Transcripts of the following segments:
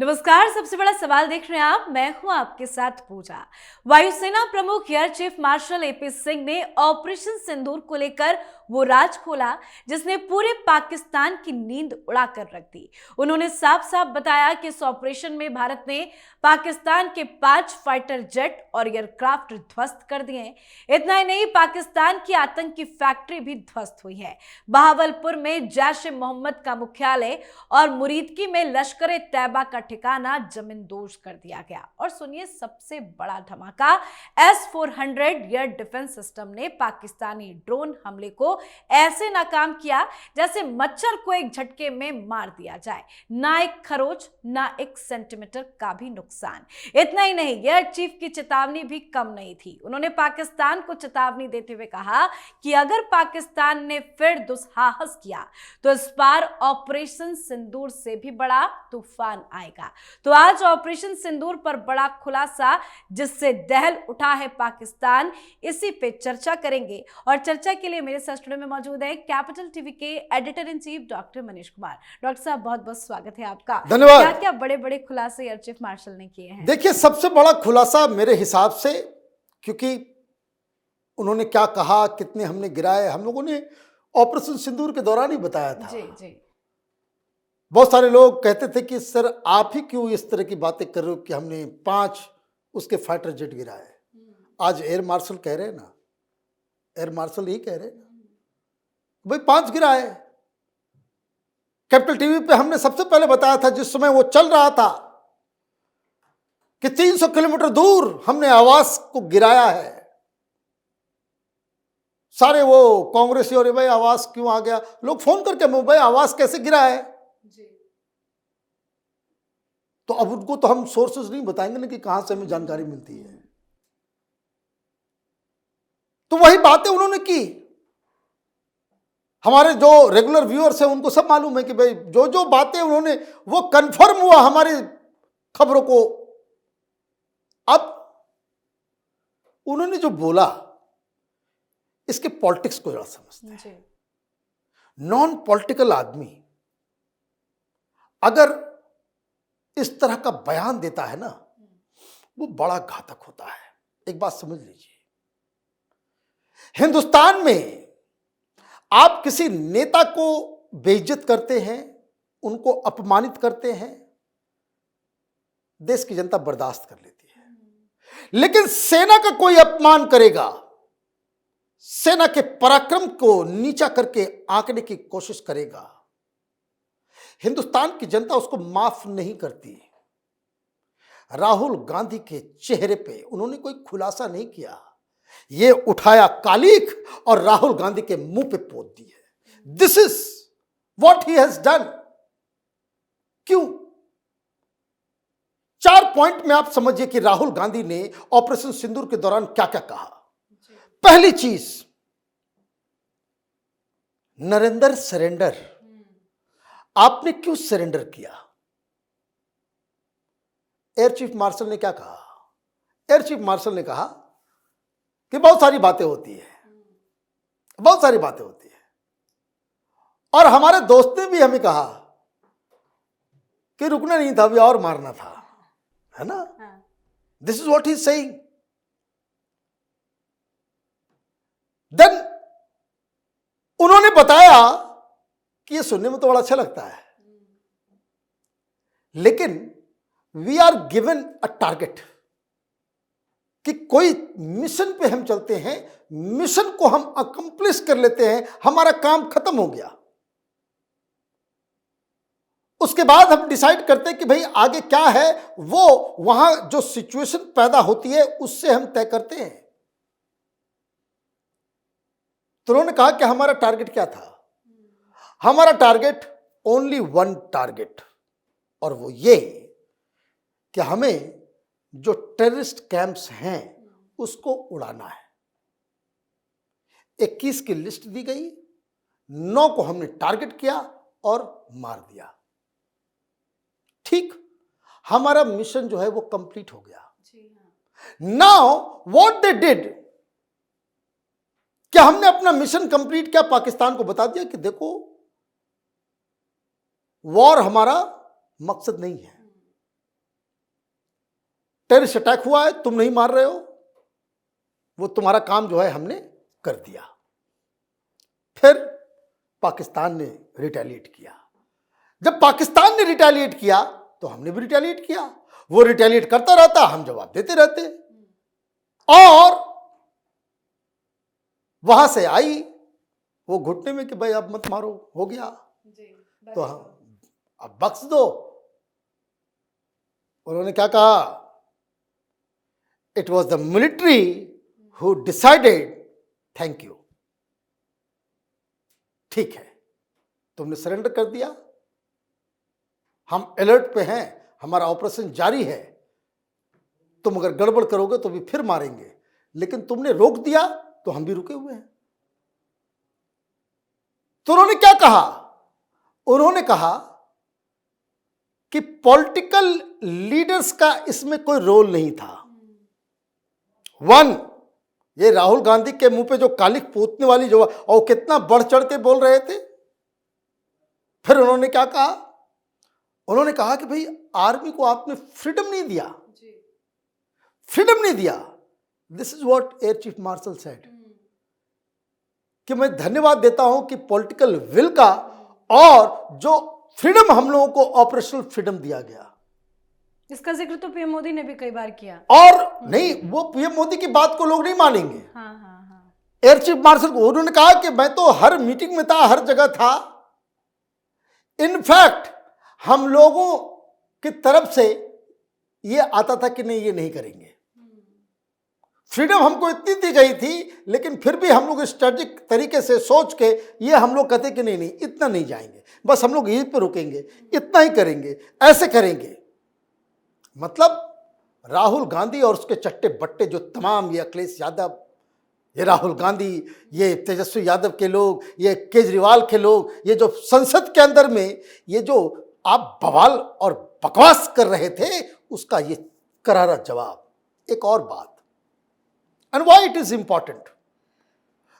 नमस्कार। सबसे बड़ा सवाल देख रहे हैं आप, मैं हूं आपके साथ पूजा। वायुसेना प्रमुख air chief marshal AP Singh ने ऑपरेशन सिंदूर को लेकर वो राज खोला जिसने पूरे पाकिस्तान की नींद उड़ाकर रख दी। उन्होंने साफ साफ बताया कि इस ऑपरेशन में भारत ने पाकिस्तान के 5 फाइटर जेट और एयरक्राफ्ट ध्वस्त कर दिए हैं। इतना ही नहीं, पाकिस्तान की आतंकी फैक्ट्री भी ध्वस्त हुई है। बहावलपुर में जैश ए मोहम्मद का मुख्यालय और मुरीदकी में लश्कर ए तैयबा का ठिकाना जमींदोज कर दिया गया। और सुनिए सबसे बड़ा धमाका, S-400 एयर डिफेंस सिस्टम ने पाकिस्तानी ड्रोन हमले को ऐसे नाकाम किया जैसे मच्छर को एक झटके में मार दिया जाए। ना एक खरोच, ना 1 सेंटीमीटर का भी नुकसान। इतना ही नहीं, एयर चीफ की चेतावनी भी कम नहीं थी। उन्होंने पाकिस्तान को चेतावनी देते हुए कहा कि अगर पाकिस्तान ने फिर दुस्साहस किया तो इस बार ऑपरेशन सिंदूर से भी बड़ा तूफान आएगा। तो आज ऑपरेशन सिंदूर पर बड़ा खुलासा जिससे दहल उठा है पाकिस्तान, इसी पे चर्चा करेंगे। और चर्चा के लिए मेरे साथ स्टूडियो में मौजूद है कैपिटल टीवी के editor in chief doctor Manish Kumar. Doctor साहब, बहुत बहुत स्वागत है आपका। धन्यवाद। क्या क्या बड़े बड़े खुलासे एयर चीफ मार्शल ने किए हैं? देखिए, सबसे बड़ा खुलासा मेरे हिसाब से, क्योंकि उन्होंने क्या कहा, कितने हमने गिराए, हम लोगों ने ऑपरेशन सिंदूर के दौरान ही बताया था। जी जी। बहुत सारे लोग कहते थे कि सर आप ही क्यों इस तरह की बातें कर रहे हो कि हमने 5 उसके फाइटर जेट गिराए। आज एयर मार्शल कह रहे हैं ना, एयर मार्शल ही कह रहे हैं भाई 5 गिराए। कैपिटल टीवी पे हमने सबसे पहले बताया था जिस समय वो चल रहा था कि 300 किलोमीटर दूर हमने आवास को गिराया है। सारे वो कांग्रेसी और भाई आवास क्यों आ गया, लोग फोन करके भाई आवास कैसे गिरा है जी। तो अब उनको तो हम सोर्सेस नहीं बताएंगे ना कि कहां से हमें जानकारी मिलती है। तो वही बातें उन्होंने की। हमारे जो रेगुलर व्यूअर्स हैं उनको सब मालूम है कि भाई जो जो बातें उन्होंने, वो कंफर्म हुआ हमारी खबरों को। अब उन्होंने जो बोला इसके पॉलिटिक्स को जरा समझते हैं। नॉन पॉलिटिकल आदमी अगर इस तरह का बयान देता है ना, वो बड़ा घातक होता है। एक बात समझ लीजिए, हिंदुस्तान में आप किसी नेता को बेइज्जत करते हैं, उनको अपमानित करते हैं, देश की जनता बर्दाश्त कर लेती है। लेकिन सेना का कोई अपमान करेगा, सेना के पराक्रम को नीचा करके आंकने की कोशिश करेगा, हिंदुस्तान की जनता उसको माफ नहीं करती। राहुल गांधी के चेहरे पे उन्होंने कोई खुलासा नहीं किया, ये उठाया कालिख और राहुल गांधी के मुंह पे पोत दी है। This is what he has done. क्यों? 4 पॉइंट में आप समझिए कि राहुल गांधी ने ऑपरेशन सिंदूर के दौरान क्या क्या कहा। पहली चीज, नरेंद्र सरेंडर। आपने क्यों सरेंडर किया? एयर चीफ मार्शल ने क्या कहा? एयर चीफ मार्शल ने कहा कि बहुत सारी बातें होती है, बहुत सारी बातें होती है। और हमारे दोस्त ने भी हमें कहा कि रुकना नहीं था, अभी और मारना था, है ना। This is what he is saying. Then उन्होंने बताया कि ये सुनने में तो बड़ा अच्छा लगता है, लेकिन we are given a target कि कोई मिशन पे हम चलते हैं, मिशन को हम अकम्प्लिश कर लेते हैं, हमारा काम खत्म हो गया। उसके बाद हम डिसाइड करते हैं कि भाई आगे क्या है, वो वहां जो सिचुएशन पैदा होती है उससे हम तय करते हैं। तो उन्होंने कहा कि हमारा टारगेट क्या था? हमारा टारगेट ओनली 1 टारगेट, और वो ये कि हमें जो टेररिस्ट कैंप्स हैं उसको उड़ाना है। 21 की लिस्ट दी गई, 9 को हमने टारगेट किया और मार दिया। ठीक, हमारा मिशन जो है वो कंप्लीट हो गया। नाउ व्हाट दे डिड, क्या हमने अपना मिशन कंप्लीट किया, पाकिस्तान को बता दिया कि देखो वॉर हमारा मकसद नहीं है, टेररिस्ट अटैक हुआ है, तुम नहीं मार रहे हो, वो तुम्हारा काम जो है हमने कर दिया। फिर पाकिस्तान ने रिटेलिएट किया। जब पाकिस्तान ने रिटेलिएट किया तो हमने भी रिटेलिएट किया। वो रिटेलिएट करता रहता, हम जवाब देते रहते। और वहां से आई वो घुटने में कि भाई अब मत मारो, हो गया तो हम अब बख्श दो। उन्होंने क्या कहा? It was the military who decided, thank you, ठीक है, तुमने सरेंडर कर दिया, हम अलर्ट पे हैं, हमारा ऑपरेशन जारी है, तुम अगर गड़बड़ करोगे तो भी फिर मारेंगे, लेकिन तुमने रोक दिया तो हम भी रुके हुए हैं। तो उन्होंने क्या कहा? उन्होंने कहा कि पॉलिटिकल लीडर्स का इसमें कोई रोल नहीं था। वन, ये राहुल गांधी के मुंह पे जो कालिक पोतने वाली जो, और कितना बढ़ चढ़ के बोल रहे थे। फिर उन्होंने क्या कहा? उन्होंने कहा कि भाई आर्मी को आपने फ्रीडम नहीं दिया, फ्रीडम नहीं दिया। This is what air chief marshal said, कि मैं धन्यवाद देता हूं कि पॉलिटिकल विल का और जो फ्रीडम हम लोगों को ऑपरेशनल फ्रीडम दिया गया। इसका जिक्र तो पीएम मोदी ने भी कई बार किया। और नहीं, वो पीएम मोदी की बात को लोग नहीं मानेंगे। हाँ। एयर चीफ मार्शल को उन्होंने कहा कि मैं तो हर मीटिंग में था, हर जगह था। इनफैक्ट हम लोगों की तरफ से ये आता था कि नहीं, ये नहीं करेंगे। फ्रीडम हमको इतनी दी गई थी, लेकिन फिर भी हम लोग स्ट्रेटेजिक तरीके से सोच के ये हम लोग कहते कि नहीं, इतना नहीं जाएंगे, बस हम लोग यहीं पे रुकेंगे, इतना ही करेंगे, ऐसे करेंगे। मतलब राहुल गांधी और उसके चट्टे बट्टे जो तमाम, ये अखिलेश यादव, ये राहुल गांधी, ये तेजस्वी यादव के लोग, ये केजरीवाल के लोग, ये जो संसद के अंदर में ये जो आप बवाल और बकवास कर रहे थे, उसका ये करारा जवाब। एक और बात, and why it is important,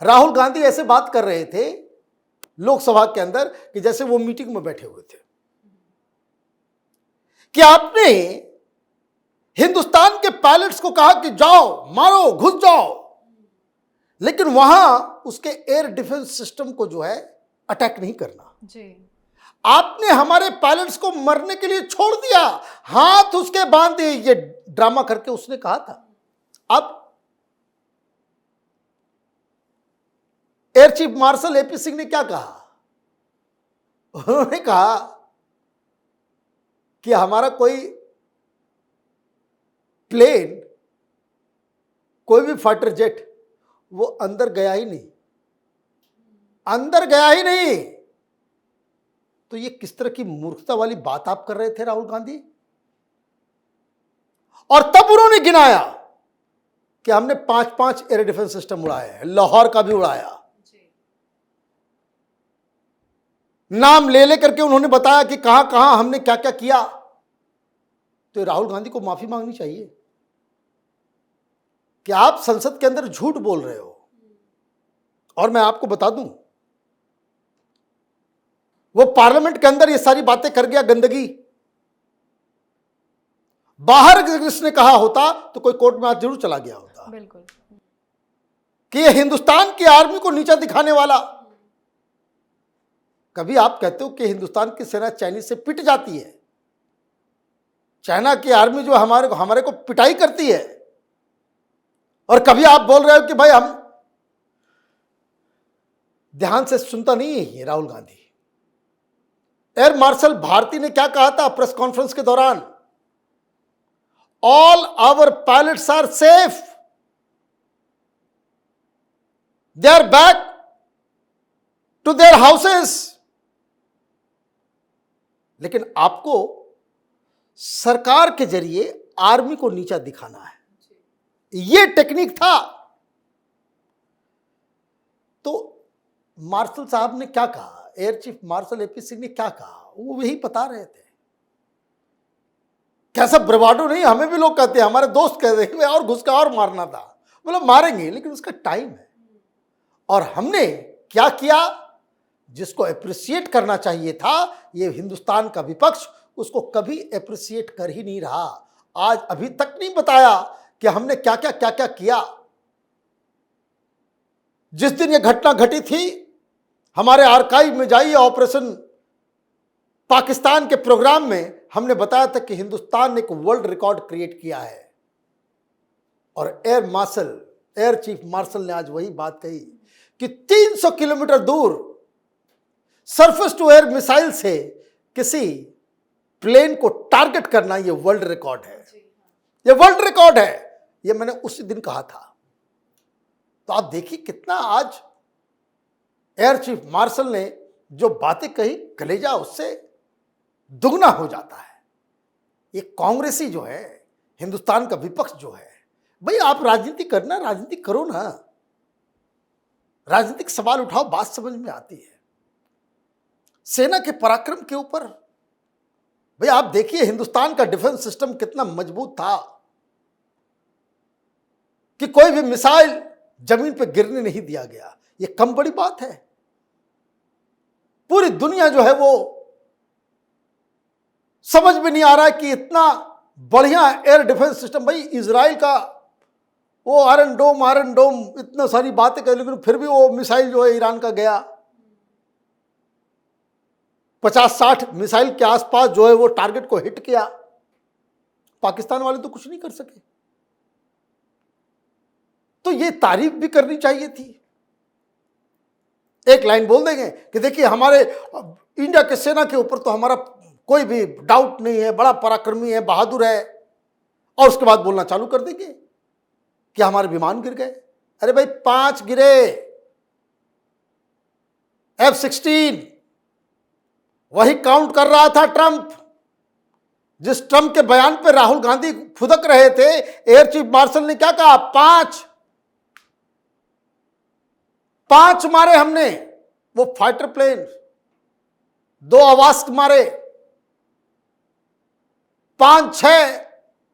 Rahul Gandhi ऐसे बात कर रहे थे लोकसभा के अंदर कि जैसे वो मीटिंग में बैठे हुए थे, कि आपने हिंदुस्तान के पायलट्स को कहा कि जाओ, मारो, घुस जाओ, लेकिन वहां उसके एयर डिफेंस सिस्टम को जो है अटैक नहीं करना जी। आपने हमारे पायलट्स को मरने के लिए छोड़ दिया, हाथ उसके बांध दिए, ये ड्रामा करके उसने कहा था। अब air chief marshal AP Singh ने क्या कहा? उन्होंने कहा कि हमारा कोई प्लेन, कोई भी फाइटर जेट वो अंदर गया ही नहीं, अंदर गया ही नहीं। तो ये किस तरह की मूर्खता वाली बात आप कर रहे थे राहुल गांधी? और तब उन्होंने गिनाया कि हमने 5-5 एयर डिफेंस सिस्टम उड़ाए हैं, लाहौर का भी उड़ाया, नाम ले लेकर के उन्होंने बताया कि कहां कहां हमने क्या क्या किया। तो राहुल गांधी को माफी मांगनी चाहिए कि आप संसद के अंदर झूठ बोल रहे हो। और मैं आपको बता दूं, वो पार्लियामेंट के अंदर ये सारी बातें कर गया, गंदगी। बाहर अगर इसने कहा होता तो कोई कोर्ट में आज जरूर चला गया होता। बिल्कुल। कि ये हिंदुस्तान की आर्मी को नीचा दिखाने वाला। कभी आप कहते हो कि हिंदुस्तान की सेना चाइनीज से पिट जाती है, चाइना की आर्मी जो हमारे को पिटाई करती है, और कभी आप बोल रहे हो कि भाई हम, ध्यान से सुनता नहीं है ये राहुल गांधी। एयर मार्शल भारती ने क्या कहा था प्रेस कॉन्फ्रेंस के दौरान? All our pilots are safe, they are back to their houses. लेकिन आपको सरकार के जरिए आर्मी को नीचा दिखाना है, ये टेक्निक था। तो मार्शल साहब ने क्या कहा, air chief marshal AP Singh ने क्या कहा, वो यही बता रहे थे। कैसा ब्रवाडो नहीं, हमें भी लोग कहते हैं, हमारे दोस्त कहते हैं और घुस का और मारना था। मतलब मारेंगे, लेकिन उसका टाइम है। और हमने क्या किया, जिसको एप्रिसिएट करना चाहिए था, ये हिंदुस्तान का विपक्ष उसको कभी एप्रिसिएट कर ही नहीं रहा। आज अभी तक नहीं बताया कि हमने क्या क्या किया। जिस दिन यह घटना घटी थी, हमारे आर्काइव में जाइए, ऑपरेशन पाकिस्तान के प्रोग्राम में हमने बताया था कि हिंदुस्तान ने एक वर्ल्ड रिकॉर्ड क्रिएट किया है। और एयर चीफ मार्शल ने आज वही बात कही कि 300 किलोमीटर दूर सरफेस टू एयर मिसाइल से किसी प्लेन को टारगेट करना ये वर्ल्ड रिकॉर्ड है, ये वर्ल्ड रिकॉर्ड है। ये मैंने उसी दिन कहा था। तो आप देखिए कितना आज एयर चीफ मार्शल ने जो बातें कही, कलेजा उससे दुगना हो जाता है। ये कांग्रेसी जो है, हिंदुस्तान का विपक्ष जो है, भाई आप राजनीति करना, राजनीति करो ना, राजनीतिक सवाल उठाओ, बात समझ में आती है। सेना के पराक्रम के ऊपर भाई आप देखिए हिंदुस्तान का डिफेंस सिस्टम कितना मजबूत था कि कोई भी मिसाइल जमीन पर गिरने नहीं दिया गया। ये कम बड़ी बात है? पूरी दुनिया जो है वो समझ में नहीं आ रहा है कि इतना बढ़िया एयर डिफेंस सिस्टम, भाई इजराइल का वो आयरन डोम इतना सारी बातें कर, लेकिन फिर भी वो मिसाइल जो है ईरान का गया 50-60 मिसाइल के आसपास जो है वो टारगेट को हिट किया। पाकिस्तान वाले तो कुछ नहीं कर सके। तो ये तारीफ भी करनी चाहिए थी। एक लाइन बोल देंगे कि देखिए हमारे इंडिया के सेना के ऊपर तो हमारा कोई भी डाउट नहीं है, बड़ा पराक्रमी है, बहादुर है, और उसके बाद बोलना चालू कर देंगे कि हमारे विमान गिर गए। अरे भाई 5 गिरे, F-16 वही काउंट कर रहा था ट्रंप। जिस ट्रंप के बयान पे राहुल गांधी फुदक रहे थे, एयर चीफ मार्शल ने क्या कहा? 5 मारे हमने, वो फाइटर प्लेन, 2 आवास्क मारे, 5-6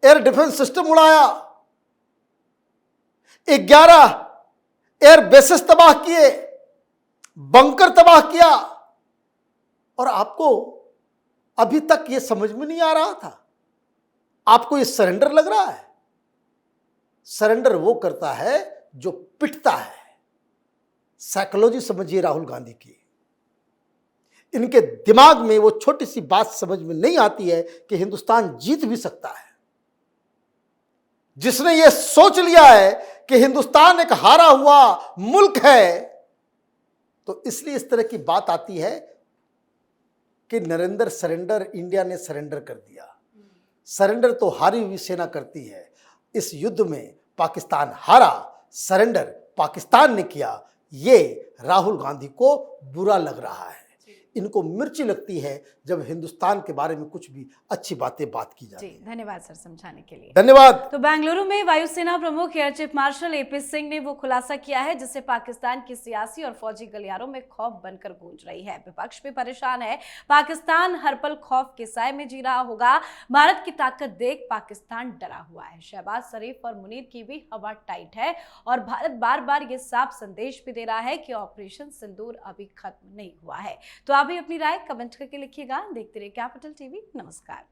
एयर डिफेंस सिस्टम उड़ाया, 11 एयर बेसेस तबाह किए, बंकर तबाह किया। और आपको अभी तक यह समझ में नहीं आ रहा था? आपको यह सरेंडर लग रहा है? सरेंडर वो करता है जो पिटता है। साइकोलॉजी समझिए राहुल गांधी की। इनके दिमाग में वो छोटी सी बात समझ में नहीं आती है कि हिंदुस्तान जीत भी सकता है। जिसने ये सोच लिया है कि हिंदुस्तान एक हारा हुआ मुल्क है, तो इसलिए इस तरह की बात आती है कि नरेंद्र सरेंडर, इंडिया ने सरेंडर कर दिया। सरेंडर तो हारी हुई सेना करती है। इस युद्ध में पाकिस्तान हारा, सरेंडर पाकिस्तान ने किया। ये राहुल गांधी को बुरा लग रहा है। इनको मिर्ची लगती है जब हिंदुस्तान के बारे में कुछ भी अच्छी बात की जाती है। धन्यवाद सर समझाने के लिए। धन्यवाद। तो बेंगलुरु में वायुसेना प्रमुख air chief marshal AP Singh ने वो खुलासा किया है जिससे पाकिस्तान की सियासी और फौजी गलियारों में खौफ बनकर गूंज रही है। विपक्ष भी परेशान है। पाकिस्तान हर पल खौफ के साए में जी रहा होगा। भारत की ताकत देख पाकिस्तान डरा हुआ है। शहबाज शरीफ और मुनीर की भी हवा टाइट है और भारत बार बार ये साफ संदेश भी दे रहा है कि ऑपरेशन सिंदूर अभी खत्म नहीं हुआ है। तो आप भी अपनी राय कमेंट करके लिखिएगा। देखते रहिए कैपिटल टीवी। नमस्कार।